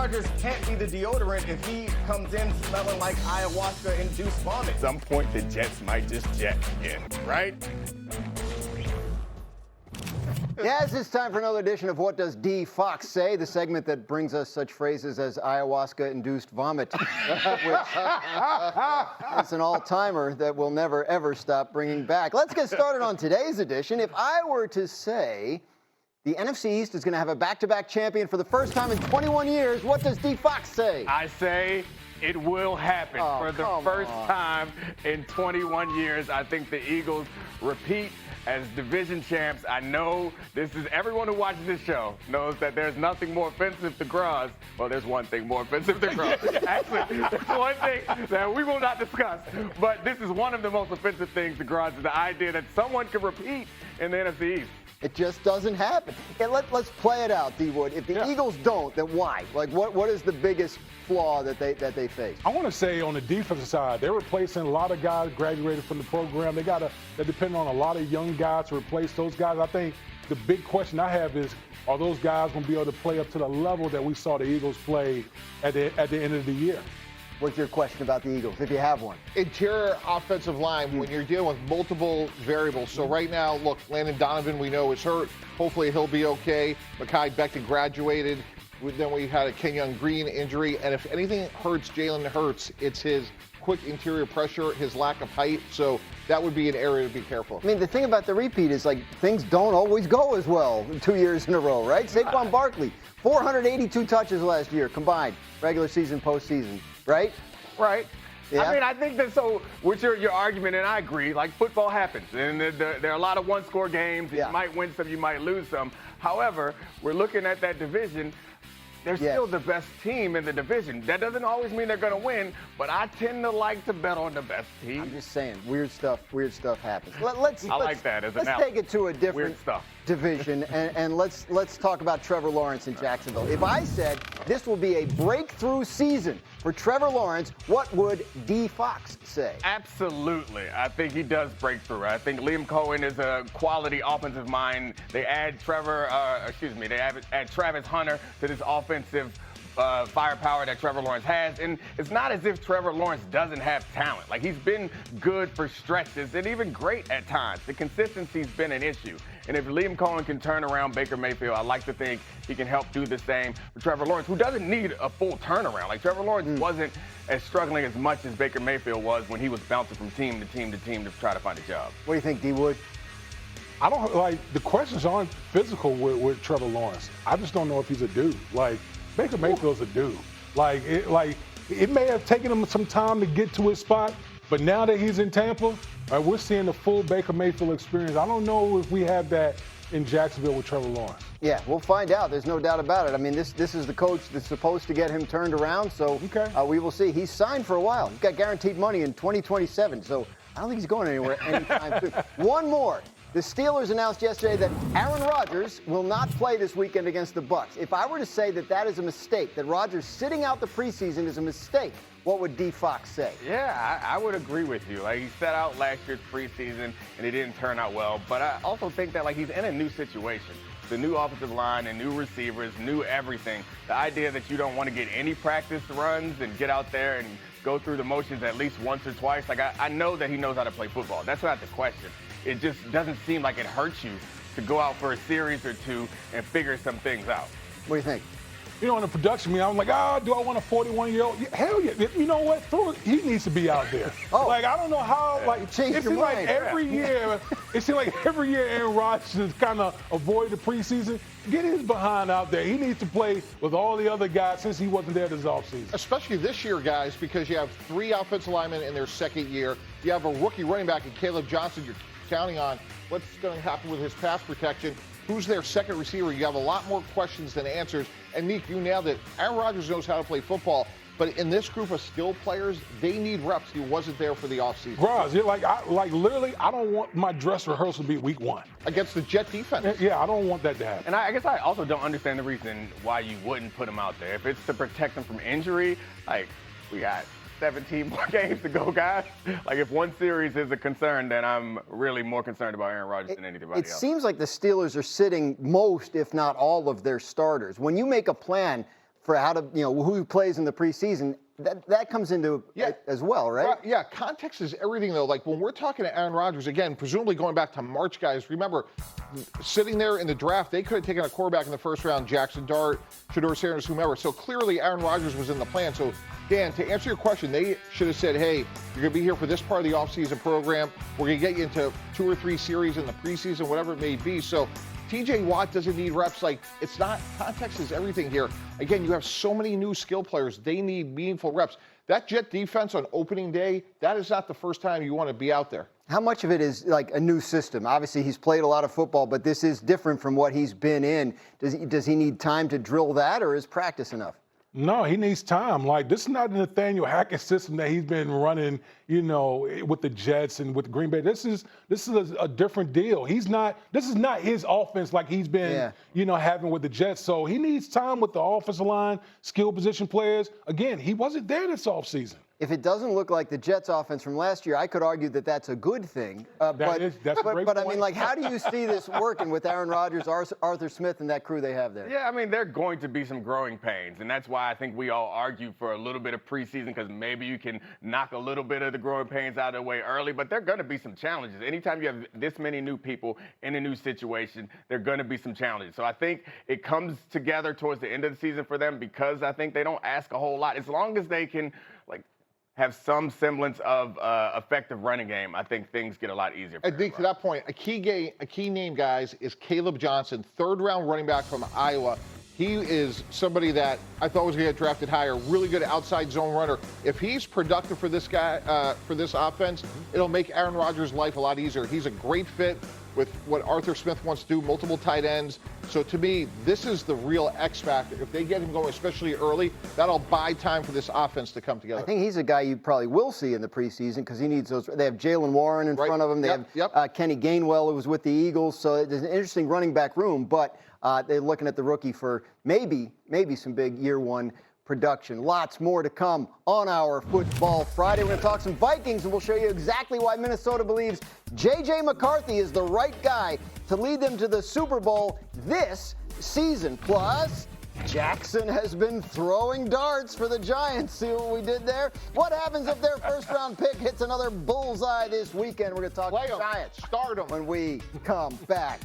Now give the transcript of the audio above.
Rodgers can't be the deodorant if he comes in smelling like ayahuasca-induced vomit. At some point, the Jets might just jet again, right? Yes, it's time for another edition of What Does D. Fox Say, the segment that brings us such phrases as ayahuasca-induced vomit, which is an all-timer that we'll never, ever stop bringing back. Let's get started on today's edition. If I were to say the NFC East is going to have a back-to-back champion for the first time in 21 years, what does D. Fox say? I say it will happen for the first time in 21 years. I think the Eagles repeat as division champs. I know everyone who watches this show knows that there's nothing more offensive to Graz. Well, there's one thing more offensive to Graz. Actually, there's one thing that we will not discuss. But this is one of the most offensive things to Graz, is the idea that someone could repeat in the NFC East. It just doesn't happen. And let's play it out, D-Wood. If the Eagles don't, then why? Like, what is the biggest flaw that they face? I want to say on the defensive side, they're replacing a lot of guys graduated from the program. They're depending on a lot of young guys to replace those guys. I think the big question I have is, are those guys going to be able to play up to the level that we saw the Eagles play at the end of the year? What's your question about the Eagles, if you have one? Interior offensive line, when you're dealing with multiple variables. So right now, look, Landon Donovan, we know, is hurt. Hopefully he'll be okay. Mekhi Becton graduated. Then we had a Kenyon Green injury. And if anything hurts Jalen Hurts, it's his quick interior pressure, his lack of height. So that would be an area to be careful. I mean, the thing about the repeat is, like, things don't always go as well 2 years in a row, right? Saquon Barkley, 482 touches last year combined, regular season, postseason. Right? Right. Yeah. I mean, I think that, so with your argument, and I agree, like, football happens. And there are a lot of one-score games. You might win some, you might lose some. However, we're looking at that division. They're still the best team in the division. That doesn't always mean they're going to win, but I tend to like to bet on the best team. I'm just saying, weird stuff happens. I like that as an Let's take it to a different division, and let's talk about Trevor Lawrence in Jacksonville. If I said this will be a breakthrough season for Trevor Lawrence, what would D. Fox say? Absolutely. I think he does break through. I think Liam Cohen is a quality offensive mind. They add Travis Hunter to this offensive firepower that Trevor Lawrence has. And it's not as if Trevor Lawrence doesn't have talent. Like, he's been good for stretches and even great at times. The consistency's been an issue. And if Liam Cohen can turn around Baker Mayfield, I like to think he can help do the same for Trevor Lawrence, who doesn't need a full turnaround. Like, Trevor Lawrence wasn't as struggling as much as Baker Mayfield was when he was bouncing from team to team to team to try to find a job. What do you think, D-Wood? I don't, like, the questions aren't physical with Trevor Lawrence. I just don't know if he's a dude. Like, Baker Mayfield's a dude. It may have taken him some time to get to his spot, but now that he's in Tampa, we're seeing the full Baker Mayfield experience. I don't know if we have that in Jacksonville with Trevor Lawrence. Yeah, we'll find out. There's no doubt about it. I mean, this is the coach that's supposed to get him turned around, so we will see. He's signed for a while. He's got guaranteed money in 2027, so I don't think he's going anywhere anytime soon. One more. The Steelers announced yesterday that Aaron Rodgers will not play this weekend against the Bucs. If I were to say that is a mistake, that Rodgers sitting out the preseason is a mistake, what would D. Fox say? Yeah, I would agree with you. Like, he sat out last year's preseason, and it didn't turn out well. But I also think that, like, he's in a new situation. The new offensive line and new receivers, new everything. The idea that you don't want to get any practice runs and get out there and go through the motions at least once or twice. Like, I know that he knows how to play football. That's not the question. It just doesn't seem like it hurts you to go out for a series or two and figure some things out. What do you think? You know, in the production meeting, I'm like, do I want a 41-year-old? Hell yeah. You know what? He needs to be out there. Like, I don't know how, it seems like every year, Aaron Rodgers has kind of avoided the preseason. Get his behind out there. He needs to play with all the other guys since he wasn't there this offseason. Especially this year, guys, because you have 3 offensive linemen in their second year. You have a rookie running back in Caleb Johnson you're counting on. What's going to happen with his pass protection? Who's their second receiver? You have a lot more questions than answers. And, Nick, you nailed it. Aaron Rodgers knows how to play football. But in this group of skill players, they need reps. He wasn't there for the offseason. Roz, literally, I don't want my dress rehearsal to be week 1. Against the Jet defense. Yeah, I don't want that to happen. And I guess I also don't understand the reason why you wouldn't put him out there. If it's to protect him from injury, like, we got 17 more games to go, guys. Like, if one series is a concern, then I'm really more concerned about Aaron Rodgers than anybody else. It seems like the Steelers are sitting most, if not all, of their starters. When you make a plan for how to, who plays in the preseason. That comes into it as well, right? Well, yeah, context is everything, though. Like, when we're talking to Aaron Rodgers, again, presumably going back to March, guys, remember, sitting there in the draft, they could have taken a quarterback in the first round, Jackson Dart, Shedeur Sanders, whomever. So clearly Aaron Rodgers was in the plan. So, Dan, to answer your question, they should have said, hey, you're going to be here for this part of the offseason program. We're going to get you into 2 or 3 series in the preseason, whatever it may be. So TJ Watt doesn't need reps. Like, it's not, context is everything here. Again, you have so many new skill players. They need meaningful reps. That Jet defense on opening day, that is not the first time you want to be out there. How much of it is like a new system? Obviously, he's played a lot of football, but this is different from what he's been in. Does he need time to drill that, or is practice enough? No, he needs time. Like, this is not the Nathaniel Hackett system that he's been running, with the Jets and with Green Bay. This is a different deal. This is not his offense like he's been, having with the Jets. So he needs time with the offensive line, skill position players. Again, he wasn't there this offseason. If it doesn't look like the Jets offense from last year, I could argue that that's a good thing. That's a great but I point. mean, like, how do you see this working with Aaron Rodgers, Arthur Smith, and that crew they have there? Yeah, I mean, there are going to be some growing pains, and that's why I think we all argue for a little bit of preseason, because maybe you can knock a little bit of the growing pains out of the way early, but there are going to be some challenges. Anytime you have this many new people in a new situation, there are going to be some challenges. So I think it comes together towards the end of the season for them, because I think they don't ask a whole lot. As long as they can, have some semblance of effective running game, I think things get a lot easier. I think to that point, a key name, guys, is Caleb Johnson, 3rd-round running back from Iowa. He is somebody that I thought was going to get drafted higher, really good outside zone runner. If he's productive for this guy, for this offense, it'll make Aaron Rodgers' life a lot easier. He's a great fit with what Arthur Smith wants to do, multiple tight ends. So to me, this is the real X factor. If they get him going, especially early, that'll buy time for this offense to come together. I think he's a guy you probably will see in the preseason, because he needs those. They have Jalen Warren in front of him. They have Kenny Gainwell, who was with the Eagles. So there's an interesting running back room, but they're looking at the rookie for maybe some big year one production. Lots more to come on our Football Friday. We're going to talk some Vikings, and we'll show you exactly why Minnesota believes J.J. McCarthy is the right guy to lead them to the Super Bowl this season. Plus, Jackson has been throwing darts for the Giants. See what we did there? What happens if their first-round pick hits another bullseye this weekend? We're going to talk Giants. Start 'em when we come back.